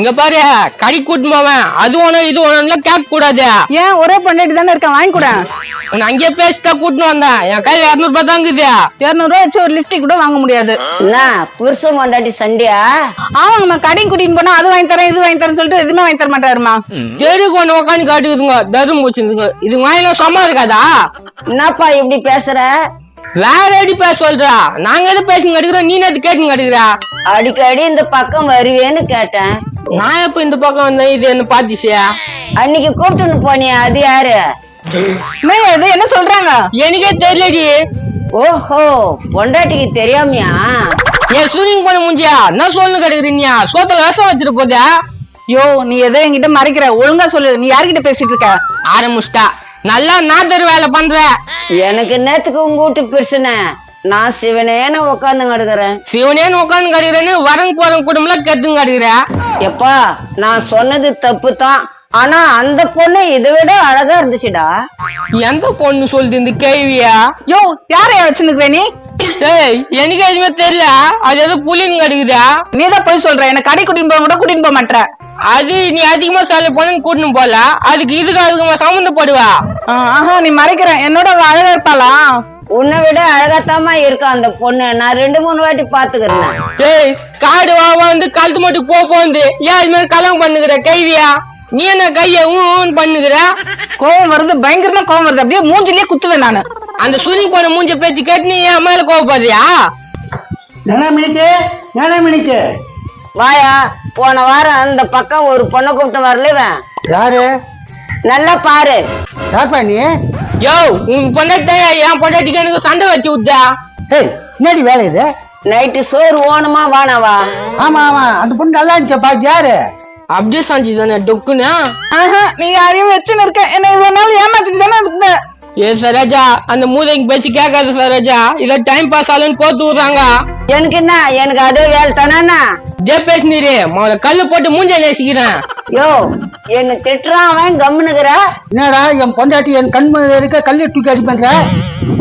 இங்க பாரு கறி கூட்டுமாவன் அது ஒண்ணும் இது ஒண்ணுல கேட்க கூடாது. ஏன் ஒரே பண்ணிட்டு தானே இருக்கேன், வாங்கி கூட. உன்னை அங்கேயே பேசிட்டா கூட்டின்னு வந்தேன். என் கையில 200 ரூபாய் தாங்குது. 200 ரூபாய் வச்சு ஒரு லிப்டிக் கூட வாங்க முடியாது. என்ன புருஷன் கொண்டாட்டி சண்டையா? ஆமாங்கம்மா, கடையும் கூட்டின்னு போனா அது வாங்கி தரேன் இது வாங்கி தரேன்னு சொல்லிட்டு எதுவுமே வாங்கி தர மாட்டாருமா. தெருக்கு ஒண்ணு உட்காந்து காட்டுக்குதுங்க தரும் போச்சுங்க. இது வாயில சும்மா இருக்காதா? என்னப்பா இப்படி பேசுற? வேற அடி பேச சொல்றா. நாங்க எது பேசுங்க எடுக்கிறோம், நீ எது கேட்டுங்க எடுக்கிறா? அடிக்கடி இந்த பக்கம் வருவேன்னு கேட்டேன். நான் எப்ப இந்த பக்கம் வந்தேன் இது என்ன பாத்திச்சியா? அன்னைக்கு கூப்பிட்டுன்னு போனியா, அது யாரு? இது என்ன சொல்றாங்க? எனக்கே தெரியலடி. ஓஹோ, பொண்டாட்டிக்கு தெரியாமையா? ஏன் ஸ்விமிங் பண்ண முடியா? நான் சொல்லு கிடைக்கிறீங்க சோத்துல விஷம் வச்சிட்டு போதா? யோ, நீ எதோ என்கிட்ட மறைக்கிற, ஒழுங்கா சொல்லு. நீ யார்கிட்ட பேசிட்டு இருக்க? ஆரம்பிச்சிட்டா. நல்லா நாத்தர் வேலை பண்ற. எனக்கு நேத்துக்கு உங்க வீட்டு பிரச்சனை. நான் சிவனேன்னு உக்காந்து கிடக்குறேன். சிவனேன்னு உட்காந்து கடிக்கிறேன்னு வரங்க போறங்க குடும்பம் கெத்துங்க கடிக்கிற. எப்பா, நான் சொன்னது தப்பு தான். ஆனா அந்த பொண்ணு இதை விட அழகா இருந்துச்சுடா. எந்த பொண்ணு சொல்லுது இந்த கேள்வியா? யோ, யாரையா வச்சுருக்க நீ? ஏய், எனக்கு எதுவுமே தெரியல. அது எதோ புலின்னு கடிக்குதா? நீதான் போய் சொல்ற. என்ன கடை கூட்டின்னு போக கூட கூட்டின்னு போக மாட்டேற. அது நீ அதிகமா செலவு பண்ணு கூட்டணும் போல. அதுக்கு இதுக்கு அதிகமா சம்மந்தப்படுவா. ஆஹா, நீ மறைக்கிற. என்னோட அழகா இருப்பாளா? உன்னை விட அழகாத்தாமா இருக்கா அந்த பொண்ணு. நான் 2-3 வாட்டி பாத்துக்கிறேன். ஏய், காடு வா வந்து கழுத்து மட்டும் போந்து ஏன் இது மாதிரி கல்யாணம் பண்ணுகிற கேள்வியா? நீ என்ன கைய பண்ணுகிற? கோவம் வருது, பயங்கரமா கோவம் வருது. அப்படியே மூஞ்சிலேயே குத்துவேன் நானு. அந்த சுனி போன மூஞ்ச பேச்சு கேட்டு நீ என் மேல கோவப்படுறியா? வாயா, போன வாரம் அந்த பக்கம் ஒரு பொண்ணை கூப்பிட்டு வரலவன். யாரு? நல்லா பாரு. யார்ப்பா நீ? யோ, உன் பொண்டாட்டி என் பொண்டாட்டிக்கு எனக்கு சண்டை வச்சு விட்டா. ஏய், என்னடி வேலை இது? நைட்டு சோறு ஓணுமா வானவா? ஆமா ஆமா, அந்த பொண்ணு நல்லா இருந்துச்சு. பாத்து யாரு? அப்படியே சாஞ்சி தானே டொக்குன்னு. ஆஹா, நீ யாரையும் வச்சுன்னு இருக்க. என்ன இவ்வளவு நாள் ஏமாத்திட்டு தானே இருக்க. ஏ சரோஜா, அந்த மூதைக்கு பேச்சு கேட்காத சரோஜா. இத டைம் பாஸ் ஆகலன்னு கோத்து விடுறாங்க. எனக்கு என்ன, எனக்கு அதே வேலை தானே. ஜே பேசினீரு முதல்ல கல்லு போட்டு மூஞ்ச நேசிக்கிறேன். யோ, என்ன திட்டுறான் அவன், கம்முனுக்குற. என்னடா என் பொண்டாட்டி என் கண் இருக்க கல்லை தூக்கி அடி பண்ற?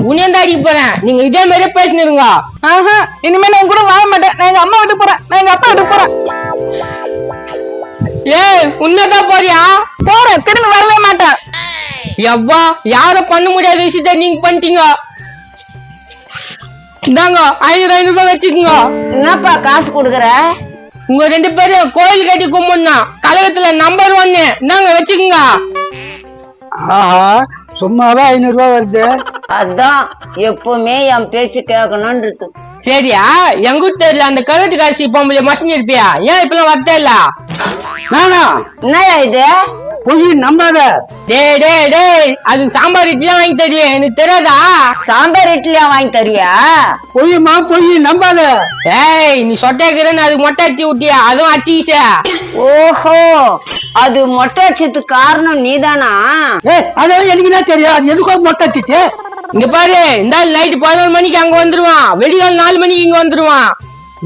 உன்னையும் தான் அடிக்க போறேன். நீங்க இதே மாதிரியே பேசினிருங்க. ஆஹா, இனிமே நான் கூட வாழ மாட்டேன். நான் எங்க அம்மா விட்டு போறேன். நான் எங்க அப்பா விட்டு போறேன். ஏய், உன்னதான் போறியா? போறேன், திரும்பி வரவே மாட்டேன். எவ்வா, யாரும் பண்ண முடியாத விஷயத்த நீங்க பண்ணிட்டீங்க. இந்தாங்க 500 ரூபாய் வச்சுக்கோங்க. என்னப்பா காசு கொடுக்குற? உங்க 2 பேரும் கோயில் கட்டி கும்பிடணும். கழகத்துல நம்பர் 1. நாங்க வச்சுக்கோங்க. ஆஹா, சும்மாவே 500 ரூபாய் வருது. அதான் எப்பவுமே என் பேச்சு கேட்கணும்ன்றது. சரியா? எங்க வீட்டு தெரியல அந்த கழுத்து காட்சி பொம்பளை மசங்க இருப்பியா? ஏன் இப்பெல்லாம் வரத்தே இல்ல? நானா? என்னயா இது? பொய் நம்பாத. டேய் டேய் டேய், அதுக்கு சாம்பார் இட்லியா வாங்கி தருவேன். எனக்கு தெரியாதா? சாம்பார் இட்லியா வாங்கி தருவியா? பொய்மா பொய் நம்பாத. ஏய், நீ சொட்டேக்கிறேன்னு அதுக்கு மொட்டை அடிச்சு விட்டியா? அதுவும் அடிச்சுக்கிச்ச. ஓஹோ, அது மொட்டை அடிச்சதுக்கு காரணம் நீதானா? ஏய், அதெல்லாம் எனக்கு என்ன தெரியும்? அது எதுக்காக மொட்டை அடிச்சிச்சு? இங்க பாரு, இந்த நைட்டு 11 மணிக்கு அங்க வந்துருவான். வெடிகால் 4 மணிக்கு இங்க வந்துருவான்.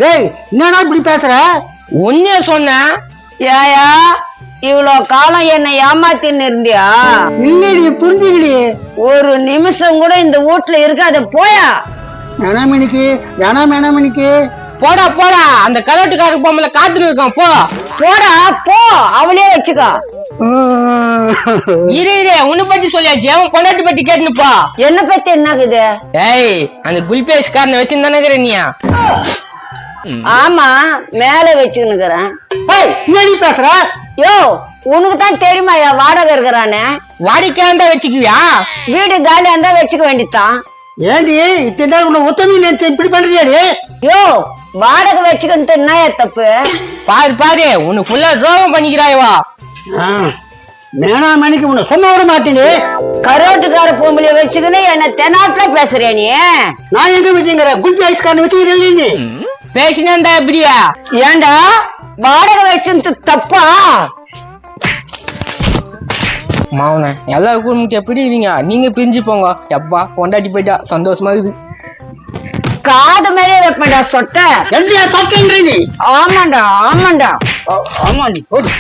டேய், என்னடா இப்படி பேசுற? உன்னைய சொன்னேன். ஏயா, இவ்வளோ காலம் என்ன ஏமாத்தின்னு இருந்தியா? இல்லடி, புரிஞ்சுக்கடி. ஒரு நிமிஷம் கூட இந்த வீட்டுல இருக்காத, போயா. வேணாமணிக்கு போடா போடா, அந்த கலட்டுக்கார பொம்பளை காத்துட்டு இருக்கான். போ போடா போ, அவளே வச்சுக்கோ. இரு உன்னை பத்தி சொல்லியாச்சு. அவன் பொண்டாட்டி பத்தி கேட்டுன்னு போ. என்ன பத்தி என்னக்குது? ஏய், அந்த குல்பேஸ் காரனை வச்சிருந்தானே நீ? ஆமா, மேல வச்சுக்கினுக்குறேன். என்னடி பேசுற? யோ, உனக்கு தான் தெரியுமாயா வாடகை இருக்கிறானே? வாடிக்கையா இருந்தா வச்சுக்குவியா? வீடு காலியா இருந்தா வச்சுக்க வேண்டித்தான். ஏண்டி இத்தனை உன்னை ஒத்தமி நினைச்சு இப்படி பண்றியாடி? யோ, வாடகை வச்சுக்கிட்டு என்னயா தப்பு? பாரு பாரு, உனக்கு ஃபுல்லா துரோகம் பண்ணிக்கிறாயவா? வேணாமணிக்கு உன்னை சொன்ன விட மாட்டேனே. கரோட்டுக்கார பொம்பளைய வச்சுக்கின்னு என்ன தெனாட்டுல பேசுறியா நீ? நான் எங்க வச்சுங்கிற குல்பி ஐஸ்காரன் வச்சுக்கிறேன். நீ பேசினா எப்படியா? ஏண்டா வாடகை வச்சு தப்பா? மாவன எல்லாருக்கும் எப்படி இருக்கீங்க? நீங்க பிரிஞ்சு போங்க. எப்பா கொண்டாடி போயிட்டா சந்தோஷமா இருக்குது. காது மேலே வைப்பேன்டா சொட்ட. சொட்டேன் நீ? ஆமாண்டா ஆமாண்டா. ஆமாண்டி போடு.